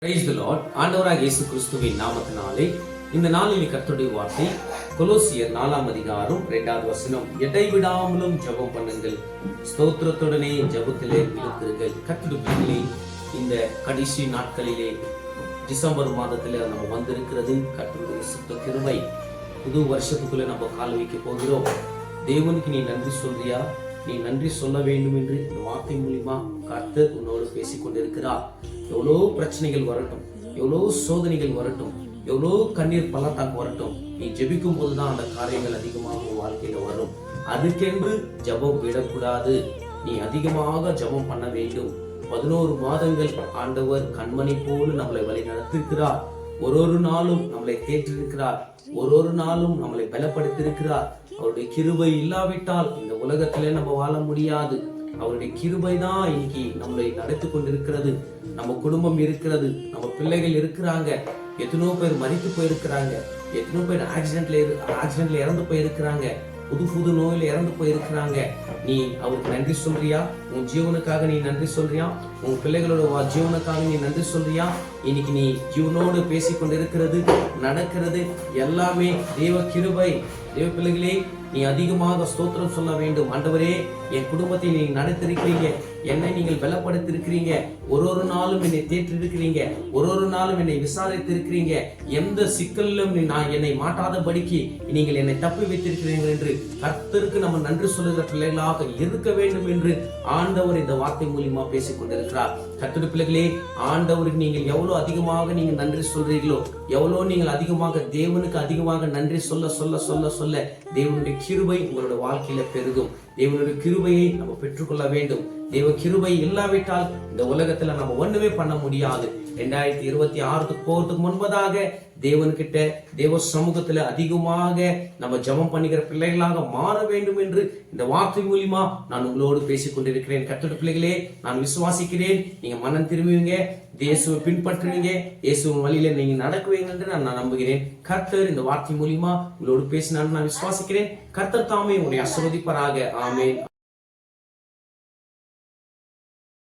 Praise the Lord. ஆண்டவராகிய இயேசு கிறிஸ்துவின் நாமத்தினாலே இந்த நாளில் கர்த்தருடைய வார்த்தை கொலோசியர் 4ஆம் அதிகாரம் 2வது வசனம், இடைவிடாமலும் ஜெபம் பண்ணுங்கள், ஸ்தோத்திரத்துடனே ஜெபத்திலே விழித்திருங்கள். கர்த்தருடைய இந்த கடைசி நாட்களிலே டிசம்பர் மாதத்திலே நம்ம வந்திருக்கிறது. கர்த்தருடைய சுத்த கிருபை. புது வருஷத்துக்குள்ள நம்ம கால் வைக்க போகிறோம். தேவனுக்கு நீ நன்றி சொல்றியா? நீ நன்றி சொல்ல வேண்டும் என்று இந்த வார்த்தை மூலியமா கர்த்தர் உன்னோடு பேசிக் கொண்டிருக்கிறார். எவ்வளோ பிரச்சனைகள் வரட்டும், எவ்வளோ சோதனைகள் வரட்டும், எவ்வளோ கண்ணீர் பள்ளத்தாக்கு வரட்டும், நீ ஜெபிக்கும் போதுதான் அந்த காரியங்கள் அதிகமாக வாழ்க்கையில வரும். அதுக்கென்று ஜெபம் விடக்கூடாது. நீ அதிகமாக ஜெபம் பண்ண வேண்டும். 11 மாதங்கள் ஆண்டவர் கண்மணி போல நம்மளை வழி நடத்திருக்கிறார். ஒரு நாளும் நம்மளை கேட்டிருக்கிறார். ஒரு நாளும் நம்மளை பலப்படுத்தியிருக்கிறார். அவருடைய கிருபை இல்லாவிட்டால் இந்த உலகத்திலே நம்ம வாழ முடியாது. அவருடைய கிருபை தான் இன்னைக்கு நம்மளை நடத்தி கொண்டிருக்கிறது. நம்ம குடும்பம் இருக்கிறது, நம்ம பிள்ளைகள் இருக்கிறாங்க. எத்தனோ பேர் மரித்து போயிருக்கிறாங்க, எத்தனோ பேர் ஆக்சிடென்ட்ல இறந்து போயிருக்கிறாங்க, புது நோயில இறந்து போயிருக்கிறாங்க. நீ அவருக்கு நன்றி சொல்றியா? உன் ஜீவனுக்காக நீ நன்றி சொல்றியா? உன் பிள்ளைகளோட ஜீவனுக்காக நீ நன்றி சொல்றியா? இன்னைக்கு நீ ஜீவனோடு பேசிக்கொண்டு இருக்கிறது, நடக்கிறது எல்லாமே தேவ கிருபை. தேவ பிள்ளைகளே, நீ அதிகமாக ஸ்தோத்திரம் சொல்ல வேண்டும். ஆண்டவரே, என் குடும்பத்தை நீ நடத்திருக்கிறீங்க, என்னை நீங்கள் பலப்படுத்திருக்கிறீங்க, ஒரு நாளும் என்னை தேற்றிருக்கிறீங்க, ஒரு நாளும் என்னை விசாரித்திருக்கிறீங்க, எந்த சிக்கலிலும் நான் என்னை மாட்டாதபடிக்கு நீங்கள் என்னை தப்பி வைத்திருக்கிறீர்கள் என்று கர்த்தருக்கு நம்ம நன்றி சொல்லுகிற பிள்ளைகளாக இருக்க வேண்டும் என்று ஆண்டவர் இந்த வார்த்தை மூலியமா பேசிக் கொண்டிருக்கிறார். கர்த்தருடைய பிள்ளைகளே, ஆண்டவருக்கு நீங்கள் எவ்வளவு அதிகமாக நீங்க நன்றி சொல்றீர்களோ, எவ்வளவு நீங்கள் அதிகமாக தேவனுக்கு அதிகமாக நன்றி சொல்ல சொல்ல சொல்ல சொல்ல தேவனுடைய கிருபை உங்களோட வாழ்க்கையில பெருகும். தேவனுடைய கிருபையை நம்ம பெற்றுக்கொள்ள வேண்டும். தேவ கிருபை இல்லாவிட்டால் இந்த உலகத்துல நம்ம ஒண்ணுமே பண்ண முடியாது. 2026 போறதுக்கு முன்பதாக தேவன்கிட்ட தேவ சமூகத்துல அதிகமாக நம்ம ஜெபம் பண்ணிக்கிற பிள்ளைகளாக மாற வேண்டும் என்று இந்த வார்த்தை மூலியமா நான் உங்களோடு பேசிக் கொண்டிருக்கிறேன். கர்த்தருடைய பிள்ளைகளே, நான் விசுவாசிக்கிறேன். நீங்க மனம் திரும்புவீங்க, இயேசுவை பின்பற்றுவீங்க, இயேசுவின் வழியில நீங்க நடக்குவீங்க என்று நான் நம்புகிறேன். கர்த்தர் இந்த வார்த்தை மூலியமா உங்களோடு பேசினான்னு நான் விசுவாசிக்கிறேன். கர்த்தர் தாமே உங்களை ஆசீர்வதிப்பாராக. ஆமென்.